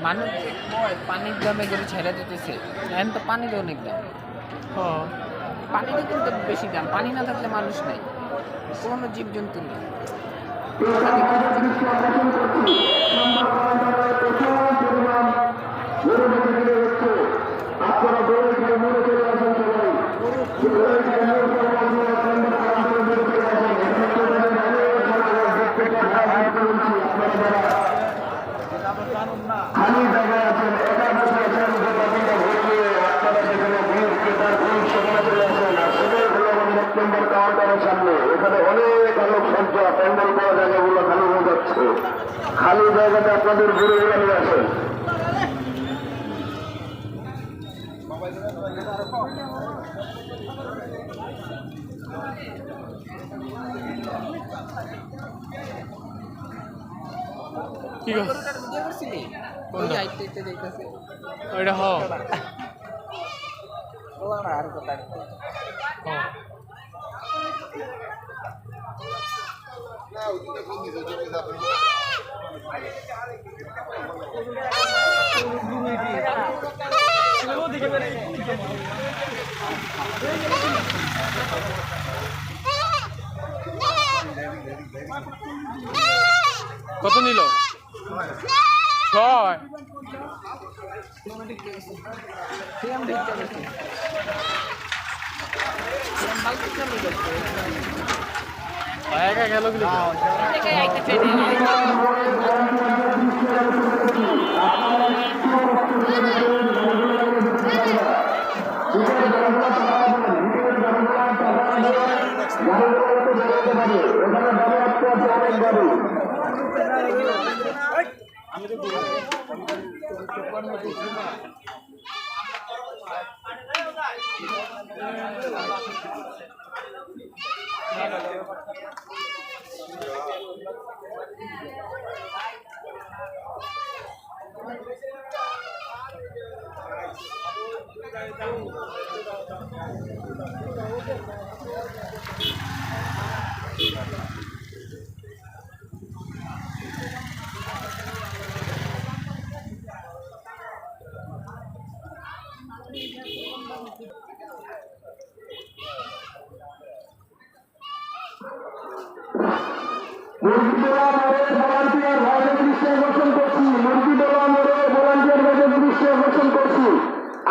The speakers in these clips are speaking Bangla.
মানুষ পানির দামে করে ছেড়ে দিতেছে, এখন তো পানির অনেক দাম। পানিরও কিন্তু বেশি দাম, পানি না থাকলে মানুষ নেই, কোনো জীবজন্তু নেই। খালি জায়গায় আছেন, একাদশ আছেন, আপনারা যেখানে ভিড় ক্রেতার ভিড় সেখানে চলে আসেন। আর সেটাই হলো আমাদের 1 নম্বর কাউন্টারের সামনে। এখানে অনেক আলোক সজ্জা, প্যান্ডেল করা জায়গাগুলো খালি হয়ে যাচ্ছে। খালি জায়গাতে আপনাদের ঘুরে ঘুরে নিয়ে আসেন। কি করছিলি ওইটা হ আর কথা কত নিল? 6 একা গেল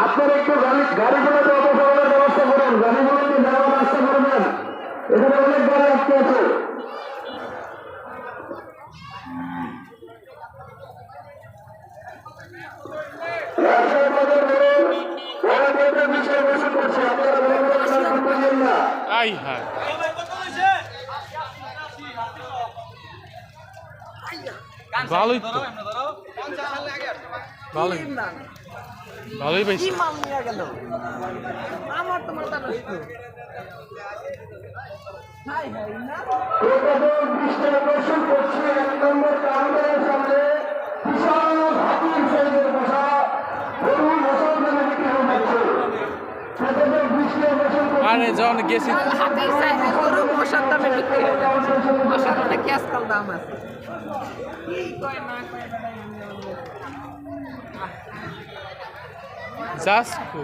আপনারা একটু গাড়িগুলোতে অপসারণের ব্যবস্থা করেন, গাড়িগুলোতে যাওয়ার রাস্তা করবেন, এখানে অনেক গাড়ি আটকে আছে। ভালোই তো ভালোই পাইছি। আমার তো মাথা নষ্ট। আরে যখন গেছি মশার দামে বিক্রি হয়, মশার অনেক আজকাল দাম আছে। Zasco.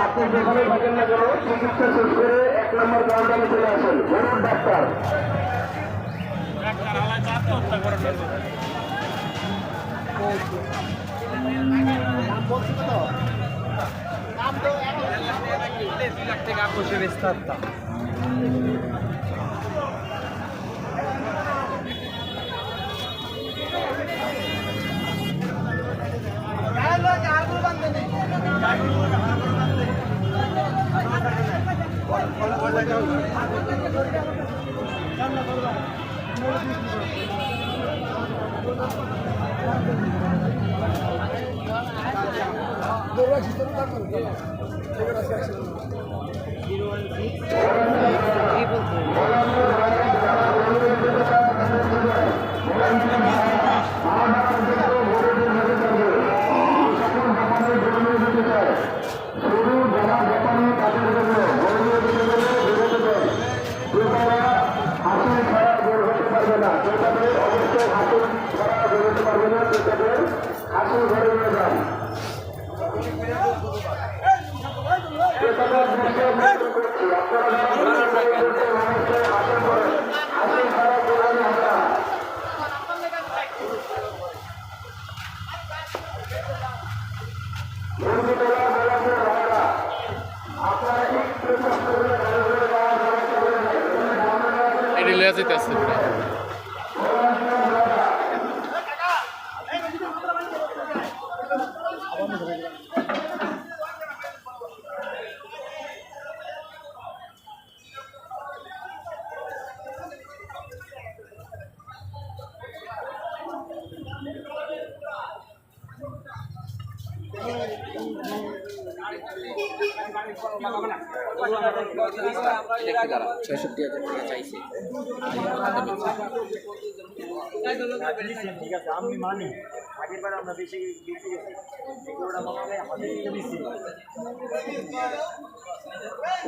আপনি যেখানে থাকেন না কেন চিকিৎসা শেষ করে 1 নম্বর কাউন্টারে চলে আসেন। বলুন ডাক্তার। এটি লিয়া যাইতেছে দাঁড়া ৬৬,০০০ টাকা চাইছে। ঠিক আছে আমি মানি আগের বার আমরা বেশি বেশি গেছি এগুলোটা মনে হয় আমাদের বেশি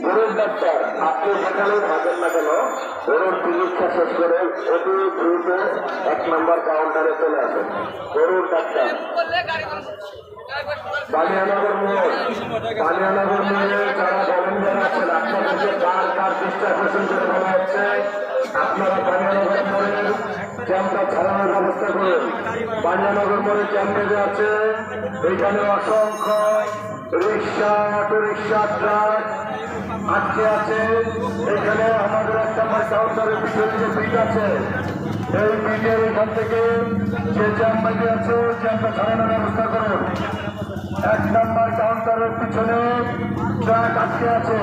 গরুর ডাক্তার আপনি যেখানে থাকেন না কেন গরুর চিকিৎসা শেষ করে অতি দ্রুত 1 নম্বর কাউন্টারে চলে আসেন। গরুর ডাক্তার বালিয়ানগর মোড় যারা ভলেন্টিয়ার আছেন আপনাদেরকে কার চেষ্টা করছেন করে বলা হচ্ছে আপনারা বালিয়ানগর মোড়ের ক্যাম্পটা ছাড়ানোর ব্যবস্থা করুন। বালিয়ানগর মোড়ে ক্যাম্প বেঁধে আছে, এইখানে অসংখ্য রিক্সা, অটো রিক্সা, ট্রাক আটকে আছে। এখানে আমাদের 1 নম্বর কাউন্টারের পিছনে যে পিঠ আছে এই পিঠের এখান থেকে যে জ্যাম বেঁধে আছে জ্যামটা ছাড়ানোর ব্যবস্থা করুন। 1 নম্বর কাউন্টারের পিছনে ট্রাক আটকে আছে,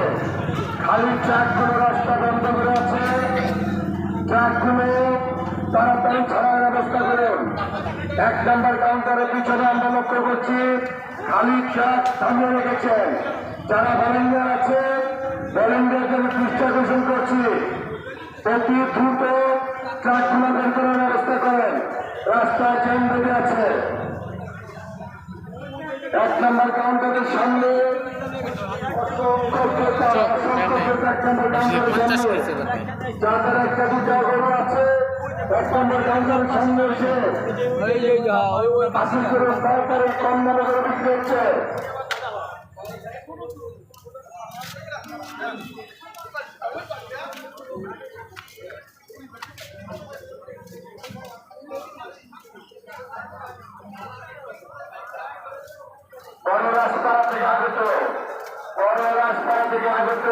খালি ট্রাকগুলো রাস্তা বন্ধ করে আছে, ট্রাকগুলো তাড়াতাড়ি ছাড়ার ব্যবস্থা করুন। 1 নম্বর কাউন্টারের পিছনে আমরা লক্ষ্য করছি খালি ট্রাক থামিয়ে রেখেছেন। যারা ভলেন্টিয়ার আছে ভলেন্টিয়ারদের চেষ্টা ঘোষণ করছি অতি দ্রুত ট্রাকগুলো বের করার ব্যবস্থা করেন। রাস্তায় জ্যাম বেঁধে আছে। 1 নম্বর কাউন্টারের সামনে যাদের একটা দুটা গরু আছে 1 নম্বর কাউন্টারের সামনে এসে হাসিল করে তাড়াতাড়ি কম দামে করে বিক্রি হচ্ছে। বড় রাস্তা থেকে আগত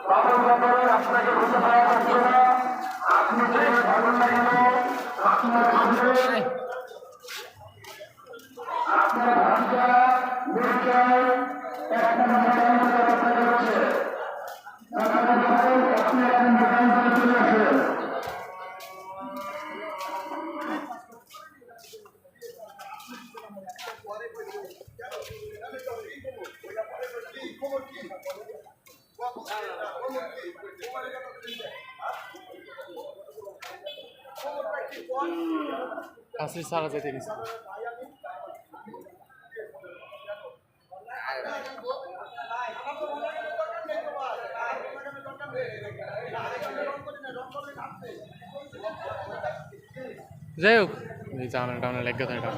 বাবুর ব্যাপারে আপনাকে বুঝতে পারা যাচ্ছে না। আপনি যে ভালো লাগলো আপনার আপনার ভাষা বিষয় একটা ব্যবস্থা করছে আপনি এখন দোকান করে চলে আসেন। আসলে সারা যেতে গেছে যাই হোক এই জানা টানা লেগে থাকে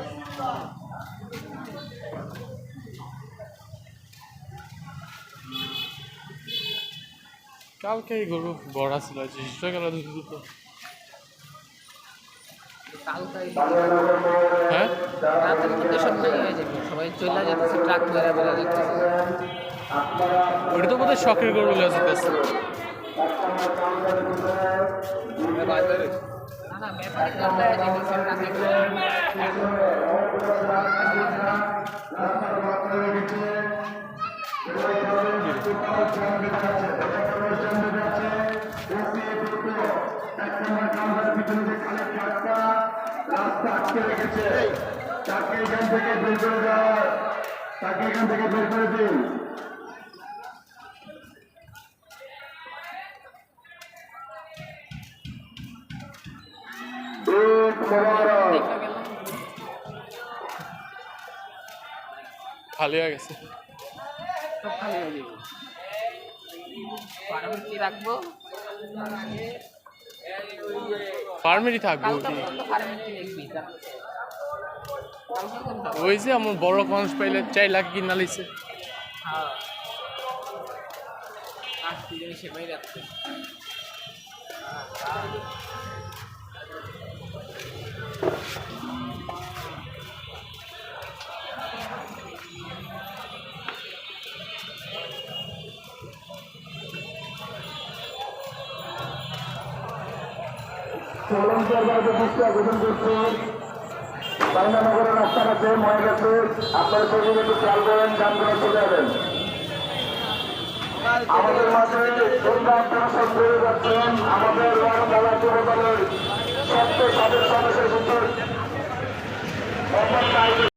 কালকে এই গরু বড়া ছিল শিষ্ট গেল দ্রুত কালকাই হ্যাঁ রাতের মধ্যে সব নাই হয়ে যাবে সবাই চলে যেতেছে ট্রাক ধরে বেড়ে যেতেছে ওটা তো বোধহয় শখের গরু লেগে যেতেছে না না ব্যাপারে কামড়ায় যেতেছে ট্রাকে রাস্তা আটকে রেখেছে তাকে এখান থেকে বের করে দেওয়া তাকে এখান থেকে বের করে দিন খালি হয়ে গেছে সব খালি হয়ে যাবে পারমিটি রাখবো ফার্মেরই থাকবো কালকে পর্যন্ত পারমিটি রাখবি কালকে কোনটা ওই যে আমার বড় মানুষ পাইলে 4 লাখ কিনা লিছে হ্যাঁ আর কি জানি সেটাই রাখছে বাইনানগরের রাস্তা আছে মনে গেছে আপনারা সেদিন একটু খেয়াল করেন যানগুলো চলে যাবেন আমাদের মাঝে আপনারা সব বেড়ে যাচ্ছেন আমাদের খেলা শুরু করেন সত্য সদস্য সদস্যের ভিতর